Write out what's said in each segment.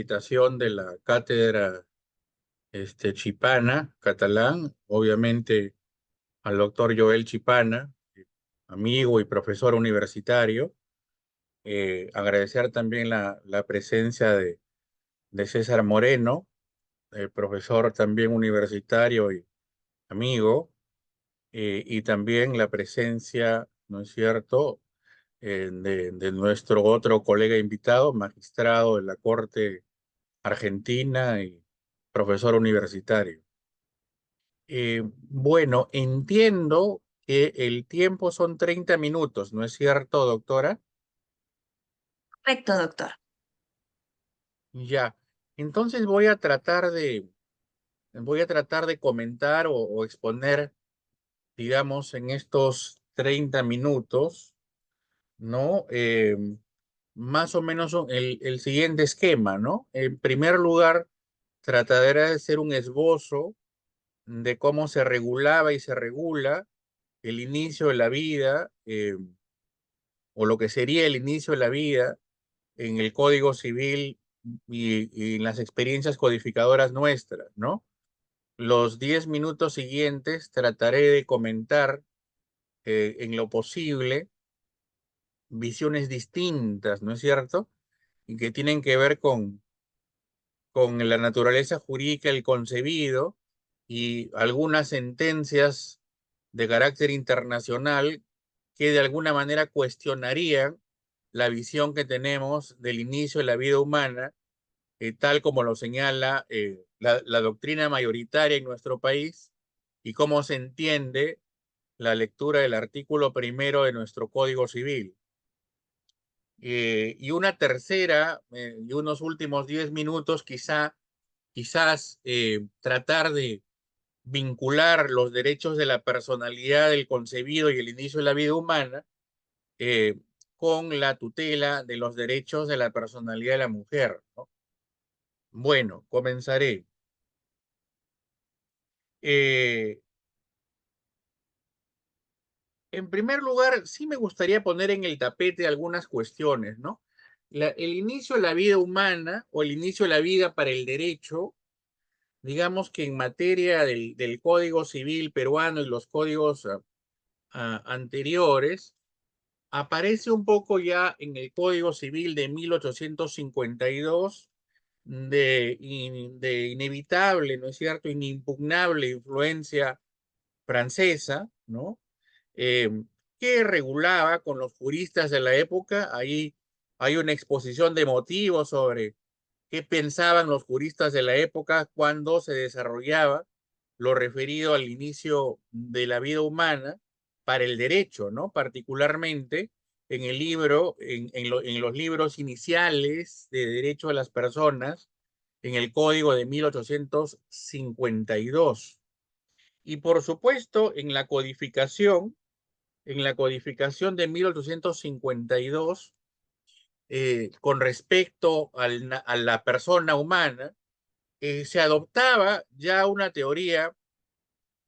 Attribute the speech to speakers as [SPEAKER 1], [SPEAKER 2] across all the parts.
[SPEAKER 1] invitación de la cátedra Chipana, catalán, obviamente al doctor Joel Chipana, amigo y profesor universitario. Agradecer también la presencia de César Moreno, profesor también universitario y amigo, y también la presencia, ¿no es cierto?, de nuestro otro colega invitado, magistrado de la Corte Argentina y profesor universitario. Bueno, entiendo que el tiempo son 30 minutos, ¿no es cierto, doctora?
[SPEAKER 2] Correcto, doctor.
[SPEAKER 1] Ya. Entonces voy a tratar de comentar o exponer, digamos, en estos 30 minutos, ¿no? Más o menos el siguiente esquema, ¿no? En primer lugar, trataré de hacer un esbozo de cómo se regulaba y se regula el inicio de la vida, o lo que sería el inicio de la vida en el Código Civil y en las experiencias codificadoras nuestras, ¿no? Los 10 minutos siguientes trataré de comentar en lo posible visiones distintas, ¿no es cierto? Y que tienen que ver con la naturaleza jurídica del concebido y algunas sentencias de carácter internacional que de alguna manera cuestionarían la visión que tenemos del inicio de la vida humana, tal como lo señala la doctrina mayoritaria en nuestro país y cómo se entiende la lectura del artículo primero de nuestro Código Civil. Y una tercera, y unos últimos 10 minutos, quizás tratar de vincular los derechos de la personalidad del concebido y el inicio de la vida humana eh, con la tutela de los derechos de la personalidad de la mujer, ¿no? Bueno, comenzaré. Eh, en primer lugar, sí me gustaría poner en el tapete algunas cuestiones, ¿no? El inicio de la vida humana o el inicio de la vida para el derecho, digamos que en materia del Código Civil peruano y los códigos anteriores, aparece un poco ya en el Código Civil de 1852 de inevitable, ¿no es cierto?, inimpugnable influencia francesa, ¿no? Eh, que regulaba con los juristas de la época. Ahí hay una exposición de motivos sobre qué pensaban los juristas de la época cuando se desarrollaba lo referido al inicio de la vida humana para el derecho, ¿no? Particularmente en el libro, en los libros iniciales de Derecho de las Personas, en el Código de 1852. Y por supuesto, en la codificación de 1852, con respecto a la persona humana, se adoptaba ya una teoría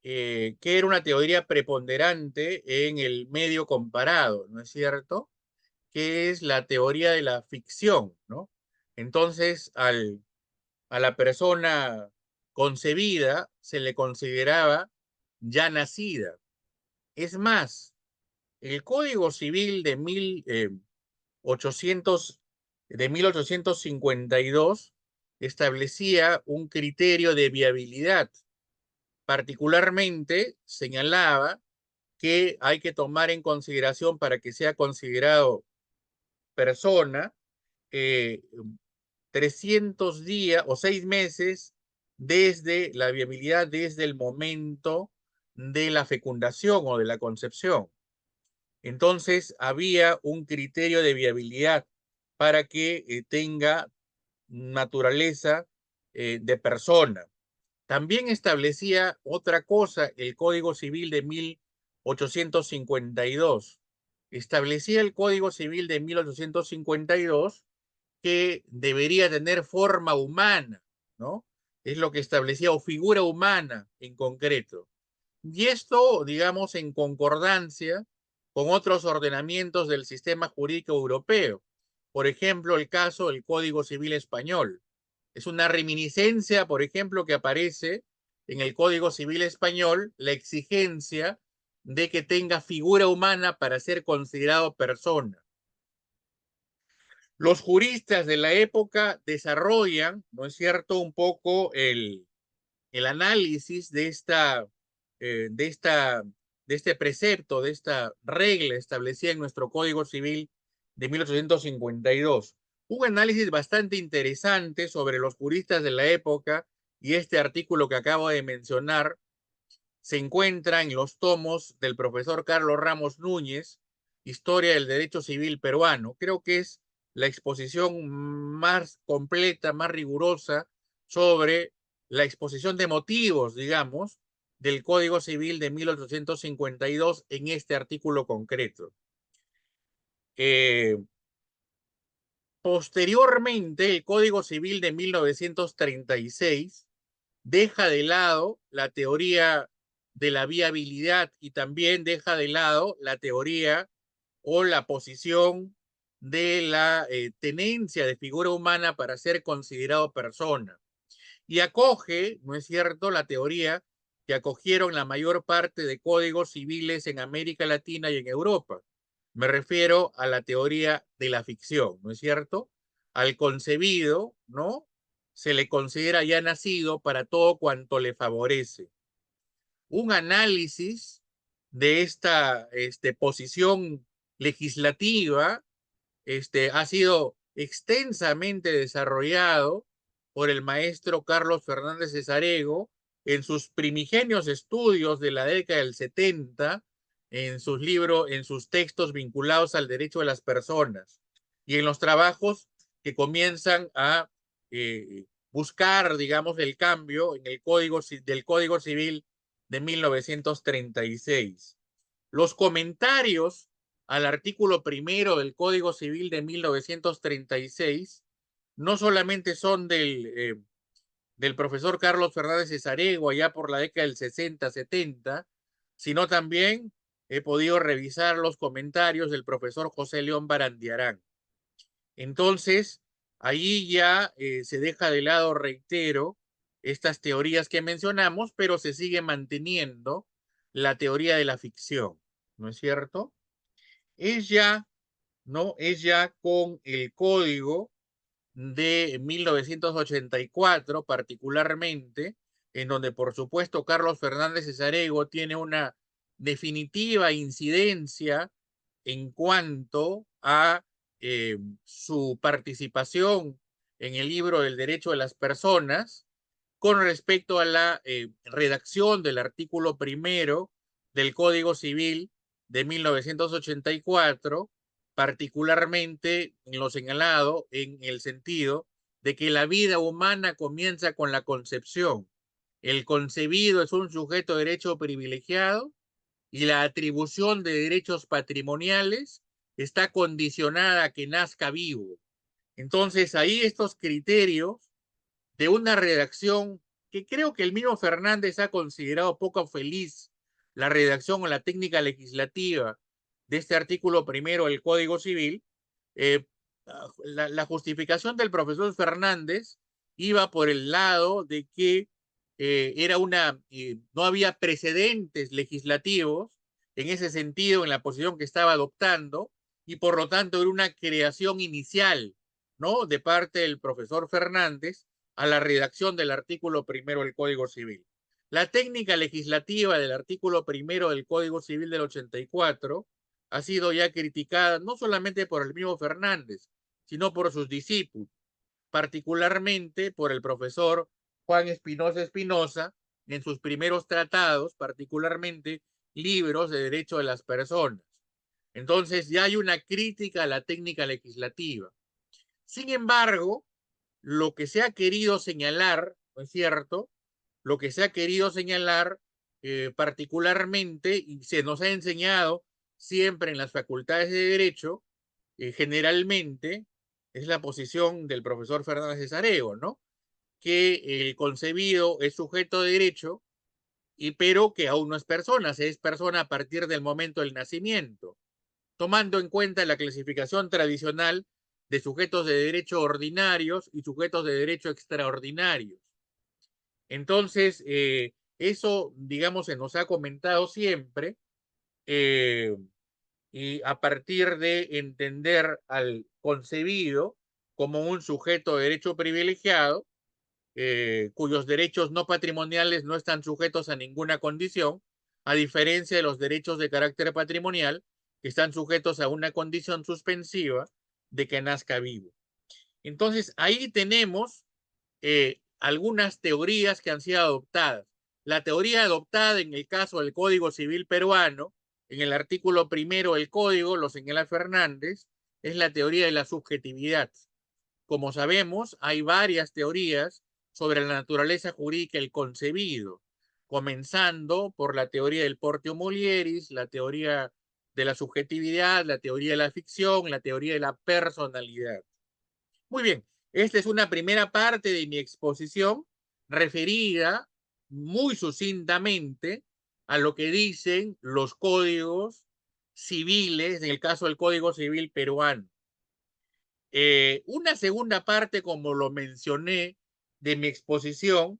[SPEAKER 1] que era una teoría preponderante en el medio comparado, ¿no es cierto? Que es la teoría de la ficción, ¿no? Entonces, a la persona concebida se le consideraba ya nacida. Es más, el Código Civil de 800, de 1852 establecía un criterio de viabilidad. Particularmente señalaba que hay que tomar en consideración para que sea considerado persona, eh, 300 días o 6 meses desde la viabilidad, desde el momento de la fecundación o de la concepción. Entonces había un criterio de viabilidad para que tenga naturaleza de persona. También establecía otra cosa el Código Civil de 1852. Establecía el Código Civil de 1852 que debería tener forma humana, ¿no? Es lo que establecía, o figura humana en concreto. Y esto, digamos, en concordancia con otros ordenamientos del sistema jurídico europeo. Por ejemplo, el caso del Código Civil español. Es una reminiscencia, por ejemplo, que aparece en el Código Civil Español, la exigencia de que tenga figura humana para ser considerado persona. Los juristas de la época desarrollan, ¿no es cierto?, un poco el análisis de esta, de este precepto, de esta regla establecida en nuestro Código Civil de 1852. Un análisis bastante interesante sobre los juristas de la época, y este artículo que acabo de mencionar se encuentra en los tomos del profesor Carlos Ramos Núñez, Historia del Derecho Civil Peruano. Creo que es la exposición más completa, más rigurosa sobre la exposición de motivos, digamos, del Código Civil de 1852 en este artículo concreto. Posteriormente, el Código Civil de 1936 deja de lado la teoría de la viabilidad y también deja de lado la teoría o la posición de la tenencia de figura humana para ser considerado persona. Y acoge, ¿no es cierto?, la teoría que acogieron la mayor parte de códigos civiles en América Latina y en Europa. Me refiero a la teoría de la ficción, ¿no es cierto? Al concebido, ¿no? Se le considera ya nacido para todo cuanto le favorece. Un análisis de esta posición legislativa ha sido extensamente desarrollado por el maestro Carlos Fernández Cesarego en sus primigenios estudios de la década del 70, en sus libros, en sus textos vinculados al derecho de las personas y en los trabajos que comienzan a buscar, digamos, el cambio en el del Código Civil de 1936. Los comentarios al artículo primero del Código Civil de 1936 no solamente son del profesor Carlos Fernández Cesarego allá por la década del 60-70, sino también he podido revisar los comentarios del profesor José León Barandiarán. Entonces, ahí ya se deja de lado, reitero, estas teorías que mencionamos, pero se sigue manteniendo la teoría de la ficción, ¿no es cierto? Es ya, ¿no? Es ya con el código de 1984, particularmente, en donde, por supuesto, Carlos Fernández Cesarego tiene una definitiva incidencia en cuanto a su participación en el libro del derecho de las personas con respecto a la redacción del artículo primero del Código Civil de 1984, particularmente en lo señalado en el sentido de que la vida humana comienza con la concepción. El concebido es un sujeto de derecho privilegiado y la atribución de derechos patrimoniales está condicionada a que nazca vivo. Entonces, ahí estos criterios de una redacción que creo que el mismo Fernández ha considerado poco feliz, la redacción o la técnica legislativa de este artículo primero del Código Civil, eh, la justificación del profesor Fernández iba por el lado de que no había precedentes legislativos en ese sentido en la posición que estaba adoptando y por lo tanto era una creación inicial, ¿no?, de parte del profesor Fernández a la redacción del artículo primero del Código Civil. La técnica legislativa del artículo primero del Código Civil del 84 ha sido ya criticada no solamente por el mismo Fernández, sino por sus discípulos, particularmente por el profesor Juan Espinosa Espinosa en sus primeros tratados, particularmente libros de derecho de las personas. Entonces ya hay una crítica a la técnica legislativa. Sin embargo, lo que se ha querido señalar, ¿no es cierto? Lo que se ha querido señalar particularmente, y se nos ha enseñado siempre en las facultades de Derecho, generalmente, es la posición del profesor Fernández Cesarego, ¿no? Que el concebido es sujeto de derecho, pero que aún no es persona, se es persona a partir del momento del nacimiento, tomando en cuenta la clasificación tradicional de sujetos de derecho ordinarios y sujetos de derecho extraordinarios. Entonces, eso, digamos, se nos ha comentado siempre, y a partir de entender al concebido como un sujeto de derecho privilegiado, cuyos derechos no patrimoniales no están sujetos a ninguna condición, a diferencia de los derechos de carácter patrimonial, que están sujetos a una condición suspensiva de que nazca vivo. Entonces, ahí tenemos algunas teorías que han sido adoptadas. La teoría adoptada en el caso del Código Civil peruano, en el artículo primero del Código, lo señala Fernández, es la teoría de la subjetividad. Como sabemos, hay varias teorías sobre la naturaleza jurídica del concebido, comenzando por la teoría del portio mulieris, la teoría de la subjetividad, la teoría de la ficción, la teoría de la personalidad. Muy bien, esta es una primera parte de mi exposición referida muy sucintamente a lo que dicen los códigos civiles, en el caso del Código Civil peruano. Una segunda parte, como lo mencioné, de mi exposición,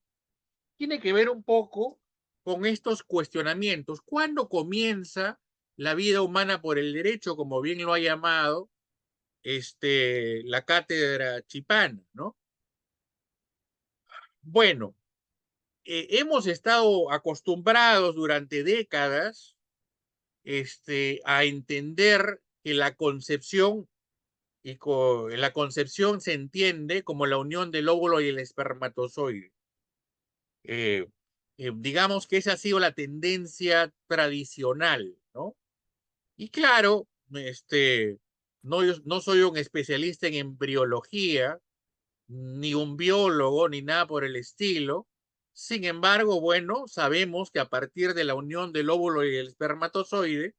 [SPEAKER 1] tiene que ver un poco con estos cuestionamientos. ¿Cuándo comienza la vida humana por el derecho, como bien lo ha llamado la cátedra chipana, ¿no? Bueno, hemos estado acostumbrados durante décadas a entender que la concepción, la concepción se entiende como la unión del óvulo y el espermatozoide. Digamos que esa ha sido la tendencia tradicional, ¿no? Y claro, no soy un especialista en embriología, ni un biólogo, ni nada por el estilo. Sin embargo, bueno, sabemos que a partir de la unión del óvulo y el espermatozoide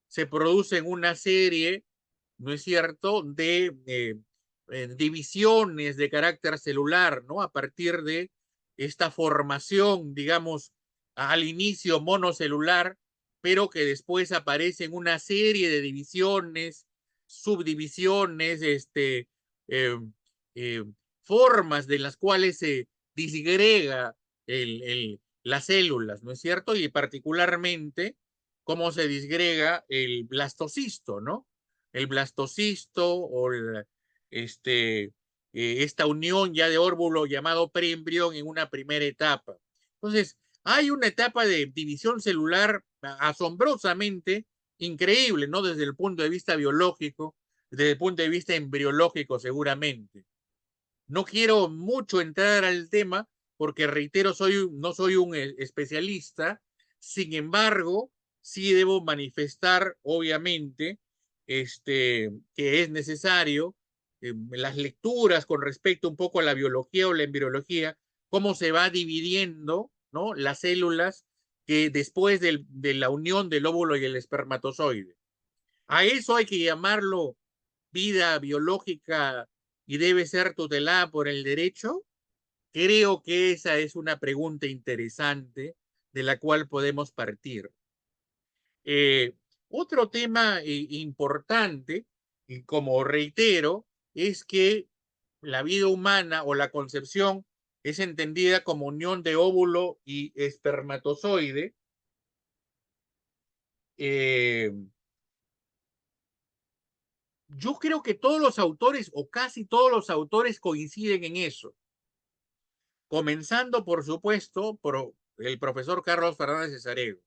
[SPEAKER 1] se producen una serie, ¿no es cierto?, de divisiones de carácter celular, ¿no? A partir de esta formación, digamos, al inicio monocelular, pero que después aparecen una serie de divisiones, subdivisiones, eh, eh, formas de las cuales se disgrega las células, ¿no es cierto? Y particularmente cómo se disgrega el blastocisto, ¿no? El blastocisto o esta unión ya de óvulo llamado preembrión en una primera etapa. Entonces, hay una etapa de división celular asombrosamente increíble, ¿no? Desde el punto de vista biológico, desde el punto de vista embriológico seguramente. No quiero mucho entrar al tema porque, reitero, no soy un especialista. Sin embargo, sí debo manifestar, obviamente, que es necesario las lecturas con respecto un poco a la biología o la embriología, cómo se va dividiendo, ¿no?, las células que después de la unión del óvulo y el espermatozoide. A eso hay que llamarlo vida biológica y debe ser tutelada por el derecho. Creo que esa es una pregunta interesante de la cual podemos partir. Otro tema importante, y como reitero, es que la vida humana o la concepción es entendida como unión de óvulo y espermatozoide. Yo creo que todos los autores o casi todos los autores coinciden en eso, comenzando por supuesto por el profesor Carlos Fernández Cesareo.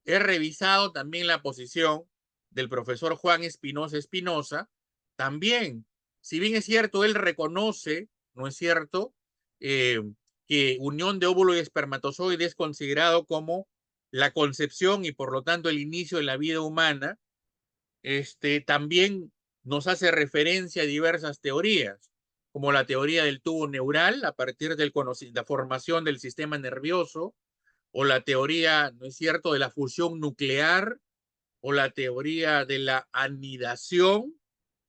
[SPEAKER 1] He revisado también la posición del profesor Juan Espinosa Espinosa. También, si bien es cierto, él reconoce, ¿no es cierto?, que unión de óvulo y espermatozoide es considerado como la concepción y por lo tanto el inicio de la vida humana. También nos hace referencia a diversas teorías, como la teoría del tubo neural a partir de la formación del sistema nervioso, o la teoría, ¿no es cierto?, de la fusión nuclear, o la teoría de la anidación,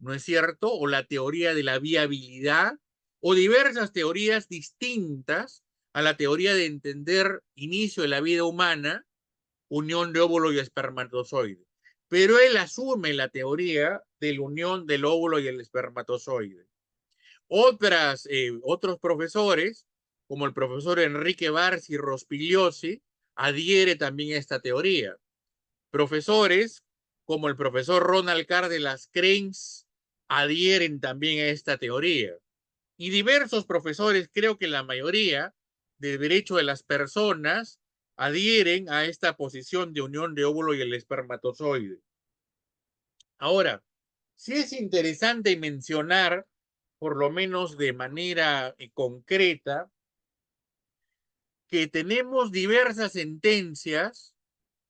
[SPEAKER 1] ¿no es cierto?, o la teoría de la viabilidad, o diversas teorías distintas a la teoría de entender inicio de la vida humana, unión de óvulo y espermatozoide. pero él asume la teoría de la unión del óvulo y el espermatozoide. Otros profesores, como el profesor Enrique Barsi Rospigliosi, adhiere también a esta teoría. Profesores como el profesor Ronald Cárdenas Creins adhieren también a esta teoría. Y diversos profesores, creo que la mayoría, de derecho de las personas, adhieren a esta posición de unión de óvulo y el espermatozoide. Ahora, sí es interesante mencionar, por lo menos de manera concreta, que tenemos diversas sentencias,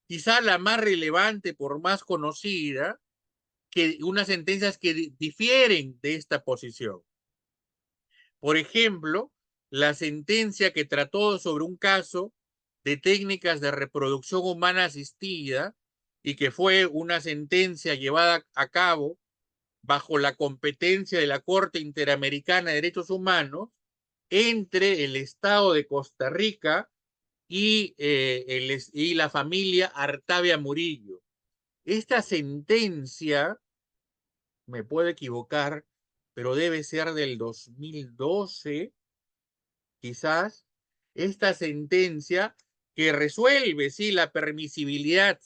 [SPEAKER 1] quizá la más relevante por más conocida, que unas sentencias que difieren de esta posición. Por ejemplo, la sentencia que trató sobre un caso de técnicas de reproducción humana asistida y que fue una sentencia llevada a cabo bajo la competencia de la Corte Interamericana de Derechos Humanos entre el Estado de Costa Rica y la familia Artavia Murillo. Esta sentencia, me puedo equivocar, pero debe ser del 2012, quizás, esta sentencia que resuelve, sí, la permisibilidad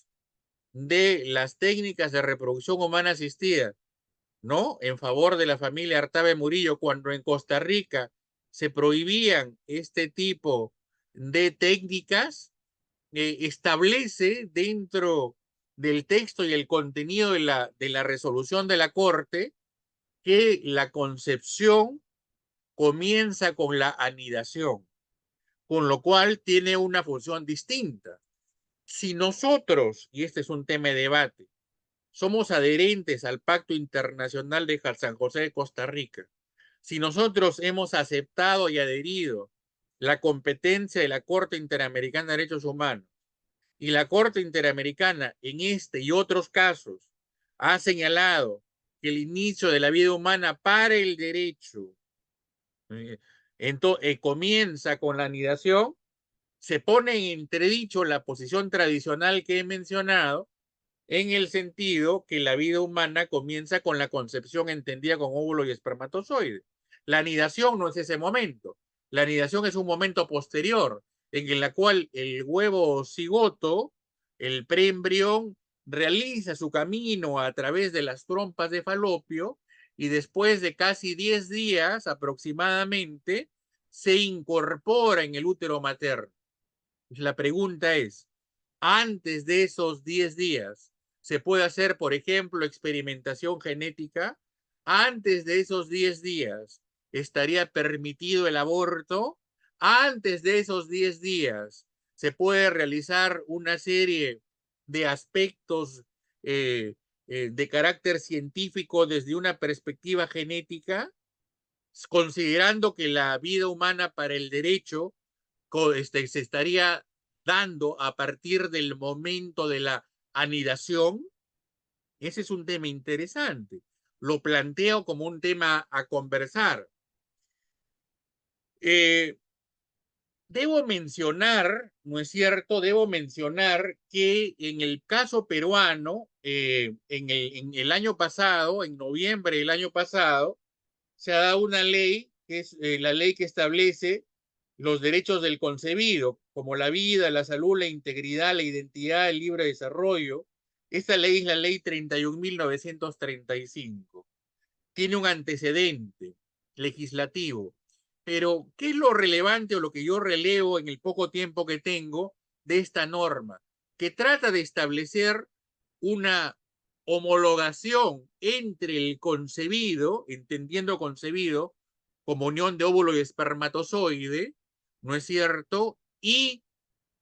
[SPEAKER 1] de las técnicas de reproducción humana asistida, ¿no? En favor de la familia Artave Murillo, cuando en Costa Rica se prohibían este tipo de técnicas, establece dentro del texto y el contenido de la resolución de la Corte que la concepción comienza con la anidación, con lo cual tiene una función distinta. Si nosotros, y este es un tema de debate, somos adherentes al Pacto Internacional de San José de Costa Rica, si nosotros hemos aceptado y adherido la competencia de la Corte Interamericana de Derechos Humanos y la Corte Interamericana en este y otros casos ha señalado que el inicio de la vida humana para el derecho comienza con la anidación, se pone en entredicho la posición tradicional que he mencionado, en el sentido que la vida humana comienza con la concepción entendida con óvulo y espermatozoide. La anidación no es ese momento. La anidación es un momento posterior, en el cual el huevo cigoto, el preembrión, realiza su camino a través de las trompas de falopio y después de casi 10 días aproximadamente se incorpora en el útero materno. La pregunta es, antes de esos 10 días, se puede hacer, por ejemplo, experimentación genética. Antes de esos 10 días, estaría permitido el aborto. Antes de esos 10 días, se puede realizar una serie de aspectos de carácter científico desde una perspectiva genética, considerando que la vida humana para el derecho se estaría dando a partir del momento de la anidación. Ese es un tema interesante. Lo planteo como un tema a conversar. Debo mencionar, ¿no es cierto? Debo mencionar que en el caso peruano, en el año pasado, en noviembre del año pasado, se ha dado una ley, que es la ley que establece los derechos del concebido, como la vida, la salud, la integridad, la identidad, el libre desarrollo. Esta ley es la ley 31.935. Tiene un antecedente legislativo. Pero, ¿qué es lo relevante o lo que yo relevo en el poco tiempo que tengo de esta norma? Que trata de establecer una homologación entre el concebido, entendiendo concebido como unión de óvulo y espermatozoide, ¿no es cierto?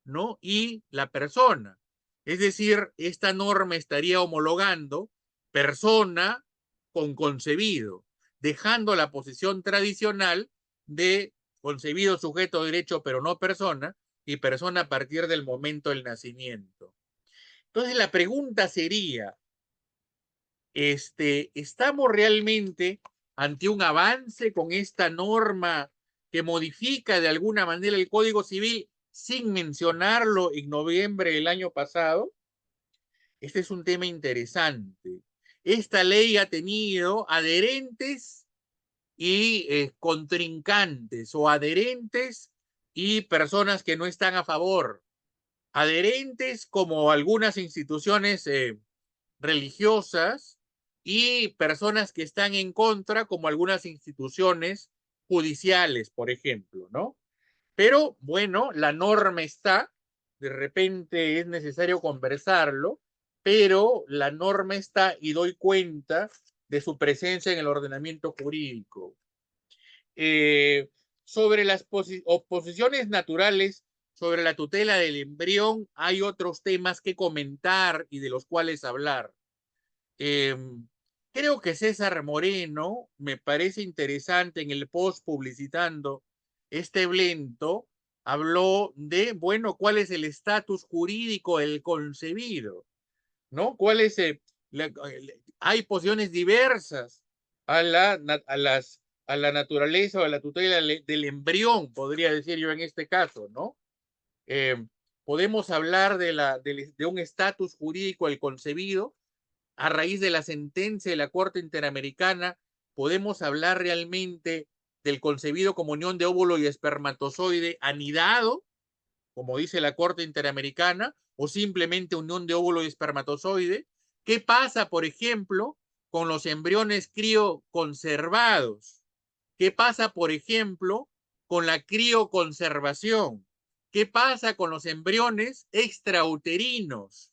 [SPEAKER 1] ¿No? Y la persona. Es decir, esta norma estaría homologando persona con concebido, dejando la posición tradicional de concebido sujeto de derecho pero no persona, y persona a partir del momento del nacimiento. Entonces la pregunta sería, ¿estamos realmente ante un avance con esta norma que modifica de alguna manera el Código Civil sin mencionarlo en noviembre del año pasado? Este es un tema interesante. Esta ley ha tenido adherentes y contrincantes, o adherentes y personas que no están a favor. Adherentes como algunas instituciones religiosas y personas que están en contra como algunas instituciones judiciales, por ejemplo, ¿no? Pero bueno, la norma está, de repente es necesario conversarlo, pero la norma está y doy cuenta de su presencia en el ordenamiento jurídico. Eh, sobre las oposiciones naturales, sobre la tutela del embrión, hay otros temas que comentar y de los cuales hablar. Eh, Creo que César Moreno me parece interesante en el post publicitando este evento, habló de, bueno, cuál es el estatus jurídico del concebido, ¿no? ¿Cuál es hay posiciones diversas a a la naturaleza o a la tutela del embrión, podría decir yo en este caso, ¿no? Eh, Podemos hablar de un estatus jurídico del concebido a raíz de la sentencia de la Corte Interamericana. Podemos hablar realmente del concebido como unión de óvulo y espermatozoide anidado, como dice la Corte Interamericana, o simplemente unión de óvulo y espermatozoide. ¿Qué pasa, por ejemplo, con los embriones crioconservados? ¿Qué pasa, por ejemplo, con la crioconservación? ¿Qué pasa con los embriones extrauterinos?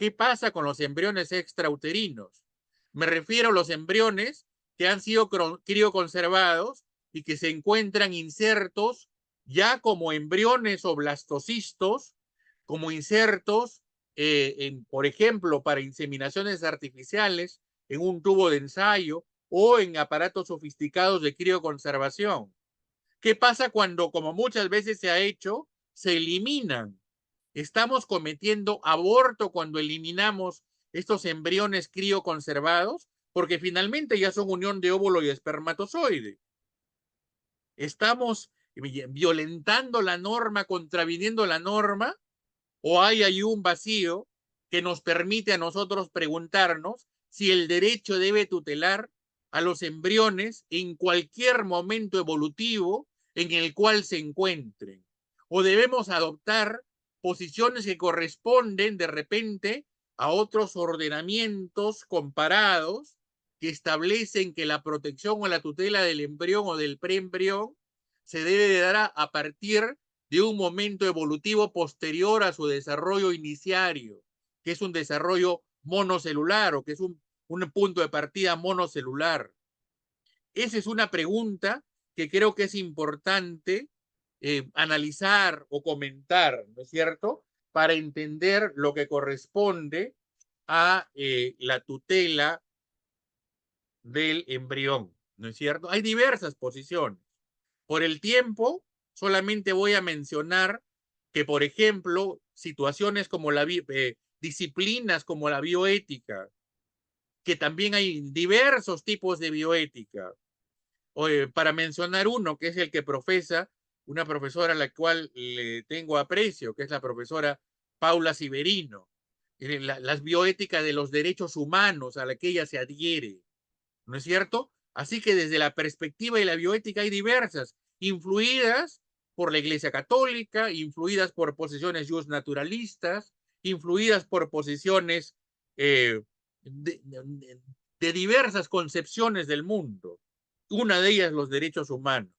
[SPEAKER 1] ¿Qué pasa con los embriones extrauterinos? Me refiero a los embriones que han sido crioconservados y que se encuentran insertos ya como embriones o blastocistos, como insertos, por ejemplo, para inseminaciones artificiales, en un tubo de ensayo o en aparatos sofisticados de crioconservación. ¿Qué pasa cuando, como muchas veces se ha hecho, se eliminan? Estamos cometiendo aborto cuando eliminamos estos embriones crioconservados, porque finalmente ya son unión de óvulo y espermatozoide. Estamos violentando la norma, contraviniendo la norma, o hay ahí un vacío que nos permite a nosotros preguntarnos si el derecho debe tutelar a los embriones en cualquier momento evolutivo en el cual se encuentren, o debemos adoptar posiciones que corresponden de repente a otros ordenamientos comparados que establecen que la protección o la tutela del embrión o del preembrión se debe de dar a partir de un momento evolutivo posterior a su desarrollo iniciario, que es un desarrollo monocelular o que es un punto de partida monocelular. Esa es una pregunta que creo que es importante analizar o comentar, ¿no es cierto?, para entender lo que corresponde a la tutela del embrión, ¿no es cierto? Hay diversas posiciones. Por el tiempo, solamente voy a mencionar que, por ejemplo, situaciones como disciplinas como la bioética, que también hay diversos tipos de bioética. Para mencionar uno, que es el que profesa una profesora a la cual le tengo aprecio, que es la profesora Paula Siverino, las bioéticas de los derechos humanos a la que ella se adhiere, ¿no es cierto? Así que desde la perspectiva de la bioética hay diversas, influidas por la Iglesia Católica, influidas por posiciones justnaturalistas, influidas por posiciones eh, de, de diversas concepciones del mundo. Una de ellas los derechos humanos.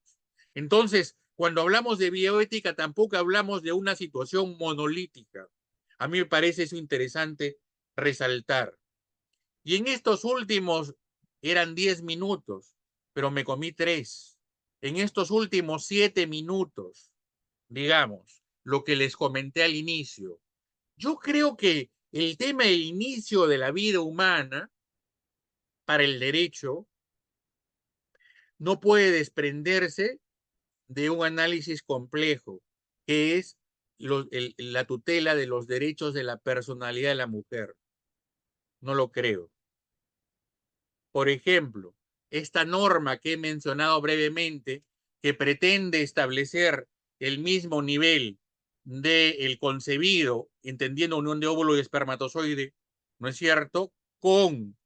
[SPEAKER 1] Entonces, cuando hablamos de bioética, tampoco hablamos de una situación monolítica. A mí me parece eso interesante resaltar. Y en estos últimos, eran 10 minutos, pero me comí 3. En estos últimos 7 minutos, digamos, lo que les comenté al inicio, yo creo que el tema del inicio de la vida humana para el derecho no puede desprenderse de un análisis complejo, que es la tutela de los derechos de la personalidad de la mujer. No lo creo. Por ejemplo, esta norma que he mencionado brevemente, que pretende establecer el mismo nivel del concebido, entendiendo unión de óvulo y espermatozoide, ¿no es cierto?, con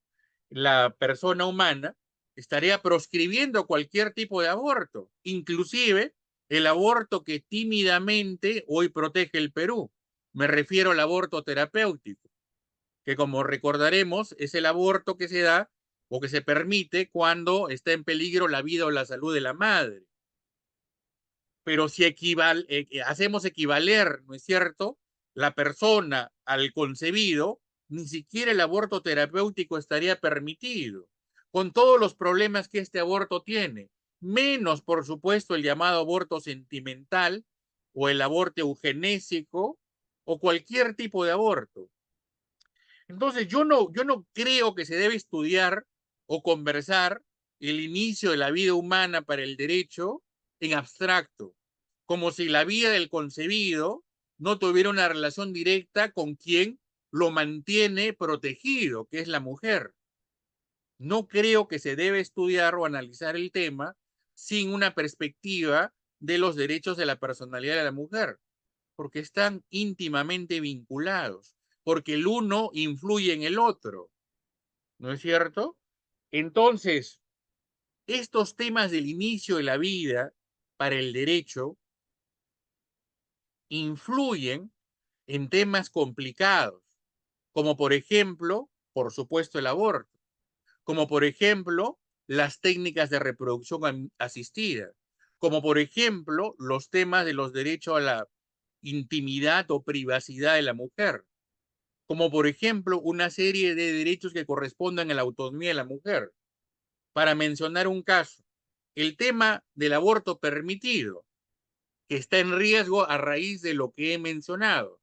[SPEAKER 1] la persona humana, estaría proscribiendo cualquier tipo de aborto, inclusive el aborto que tímidamente hoy protege el Perú. Me refiero al aborto terapéutico, que como recordaremos es el aborto que se da o que se permite cuando está en peligro la vida o la salud de la madre. Pero si hacemos equivaler, ¿no es cierto?, la persona al concebido, ni siquiera el aborto terapéutico estaría permitido, con todos los problemas que este aborto tiene, menos, por supuesto, el llamado aborto sentimental o el aborto eugenésico o cualquier tipo de aborto. Entonces, yo no creo que se debe estudiar o conversar el inicio de la vida humana para el derecho en abstracto, como si la vida del concebido no tuviera una relación directa con quien lo mantiene protegido, que es la mujer. No creo que se debe estudiar o analizar el tema sin una perspectiva de los derechos de la personalidad de la mujer, porque están íntimamente vinculados, porque el uno influye en el otro, ¿no es cierto? Entonces, estos temas del inicio de la vida para el derecho influyen en temas complicados, como por ejemplo, por supuesto, el aborto, como por ejemplo, las técnicas de reproducción asistida, como por ejemplo, los temas de los derechos a la intimidad o privacidad de la mujer, como por ejemplo una serie de derechos que correspondan a la autonomía de la mujer. Para mencionar un caso, el tema del aborto permitido, que está en riesgo a raíz de lo que he mencionado.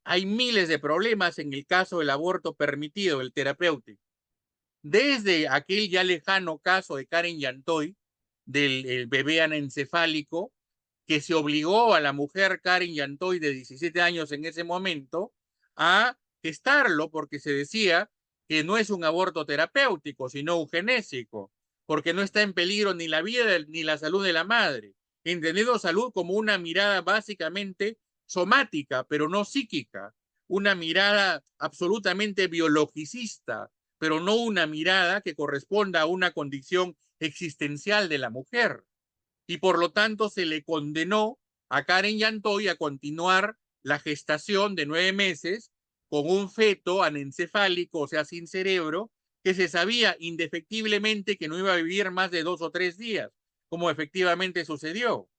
[SPEAKER 1] Hay miles de problemas en el caso del aborto permitido, el terapéutico. Desde aquel ya lejano caso de Karen Yantoy, del bebé anencefálico, que se obligó a la mujer Karen Yantoy de 17 años en ese momento a gestarlo porque se decía que no es un aborto terapéutico, sino eugenésico, porque no está en peligro ni la vida ni la salud de la madre, entendiendo salud como una mirada básicamente somática, pero no psíquica, una mirada absolutamente biologicista, pero no una mirada que corresponda a una condición existencial de la mujer. Y por lo tanto se le condenó a Karen Yantoy a continuar la gestación de 9 meses con un feto anencefálico, o sea, sin cerebro, que se sabía indefectiblemente que no iba a vivir más de 2 o 3 días, como efectivamente sucedió.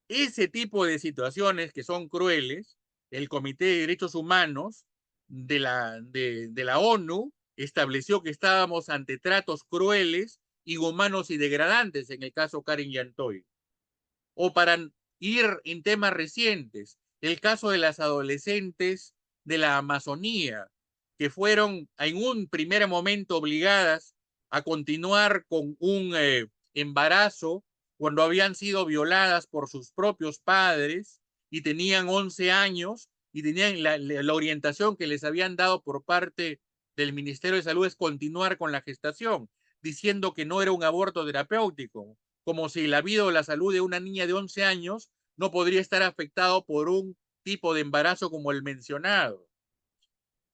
[SPEAKER 1] Ese tipo de situaciones que son crueles, el Comité de Derechos Humanos de la ONU estableció que estábamos ante tratos crueles, inhumanos y degradantes en el caso Karen Yantoy. O para ir en temas recientes, el caso de las adolescentes de la Amazonía, que fueron en un primer momento obligadas a continuar con un embarazo cuando habían sido violadas por sus propios padres y tenían 11 años y tenían la orientación que les habían dado por parte del Ministerio de Salud es continuar con la gestación, diciendo que no era un aborto terapéutico, como si la vida o la salud de una niña de 11 años no podría estar afectado por un tipo de embarazo como el mencionado.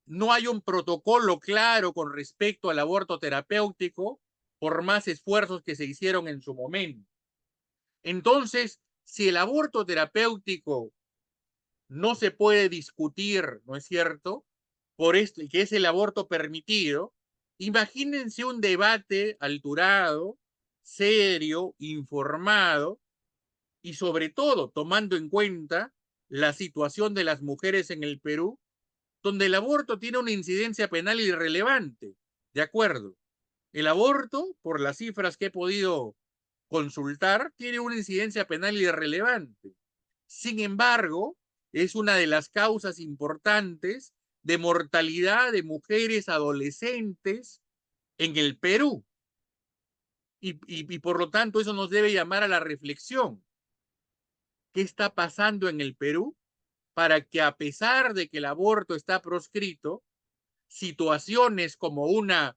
[SPEAKER 1] No hay un protocolo claro con respecto al aborto terapéutico, por más esfuerzos que se hicieron en su momento. Entonces, si el aborto terapéutico no se puede discutir, ¿no es cierto?, por esto, que es el aborto permitido, imagínense un debate alturado, serio, informado y sobre todo tomando en cuenta la situación de las mujeres en el Perú, donde el aborto tiene una incidencia penal irrelevante. De acuerdo, el aborto, por las cifras que he podido consultar, tiene una incidencia penal irrelevante. Sin embargo, es una de las causas importantes de mortalidad de mujeres adolescentes en el Perú. Y por lo tanto, eso nos debe llamar a la reflexión. ¿Qué está pasando en el Perú para que, a pesar de que el aborto está proscrito, situaciones como una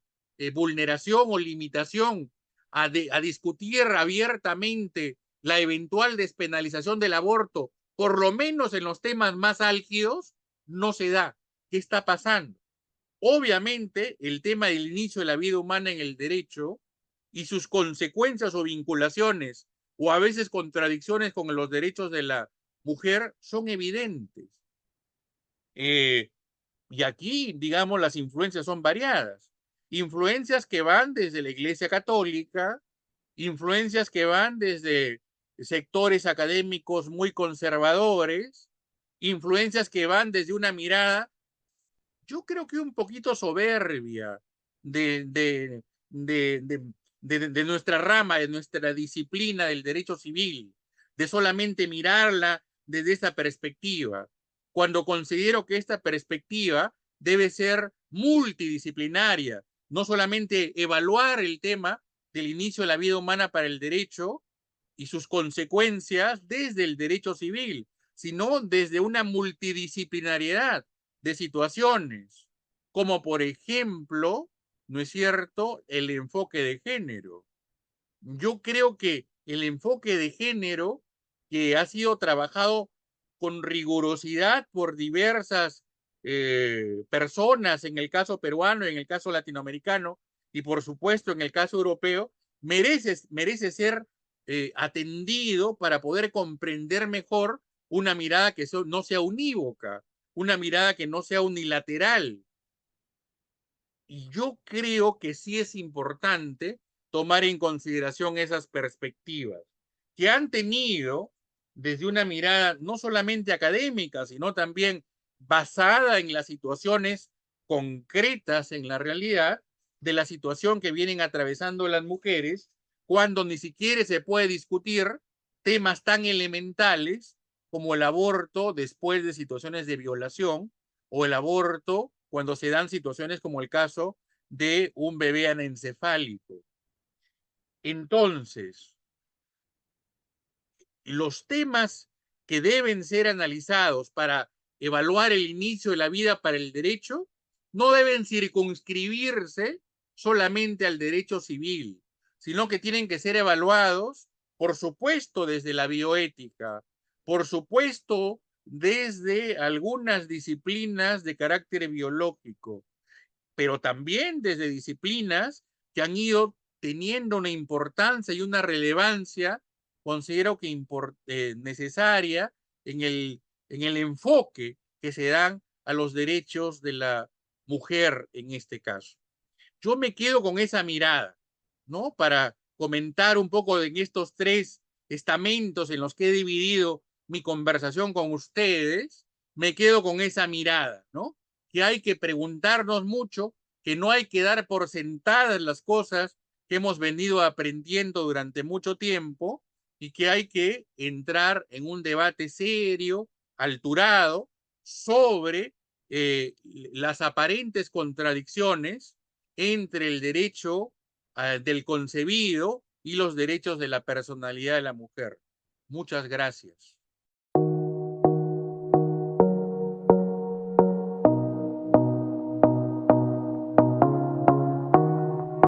[SPEAKER 1] vulneración o limitación a discutir abiertamente la eventual despenalización del aborto por lo menos en los temas más álgidos, no se da. ¿Qué está pasando? Obviamente, el tema del inicio de la vida humana en el derecho y sus consecuencias o vinculaciones, o a veces contradicciones con los derechos de la mujer, son evidentes. Y aquí, digamos, las influencias son variadas. Influencias que van desde la Iglesia Católica, influencias que van desde sectores académicos muy conservadores, influencias que van desde una mirada, yo creo que un poquito soberbia de, de, de, de, de nuestra rama, de nuestra disciplina del derecho civil, de solamente mirarla desde esa perspectiva, cuando considero que esta perspectiva debe ser multidisciplinaria, no solamente evaluar el tema del inicio de la vida humana para el derecho y sus consecuencias desde el derecho civil, sino desde una multidisciplinariedad de situaciones, como por ejemplo, ¿no es cierto?, el enfoque de género. Yo creo que el enfoque de género que ha sido trabajado con rigurosidad por diversas personas, en el caso peruano, en el caso latinoamericano y por supuesto en el caso europeo, merece ser atendido para poder comprender mejor una mirada que no sea unívoca, una mirada que no sea unilateral. Y yo creo que sí es importante tomar en consideración esas perspectivas que han tenido desde una mirada no solamente académica, sino también basada en las situaciones concretas en la realidad de la situación que vienen atravesando las mujeres, cuando ni siquiera se puede discutir temas tan elementales como el aborto después de situaciones de violación o el aborto cuando se dan situaciones como el caso de un bebé anencefálico. Entonces, los temas que deben ser analizados para evaluar el inicio de la vida para el derecho no deben circunscribirse solamente al derecho civil, sino que tienen que ser evaluados, por supuesto, desde la bioética, por supuesto, desde algunas disciplinas de carácter biológico, pero también desde disciplinas que han ido teniendo una importancia y una relevancia, considero que necesaria en el enfoque que se dan a los derechos de la mujer en este caso. Yo me quedo con esa mirada, ¿no? Para comentar un poco en estos tres estamentos en los que he dividido mi conversación con ustedes, me quedo con esa mirada, ¿no? Que hay que preguntarnos mucho, que no hay que dar por sentadas las cosas que hemos venido aprendiendo durante mucho tiempo y que hay que entrar en un debate serio, alturado, sobre las aparentes contradicciones entre el derecho del concebido y los derechos de la personalidad de la mujer. Muchas gracias.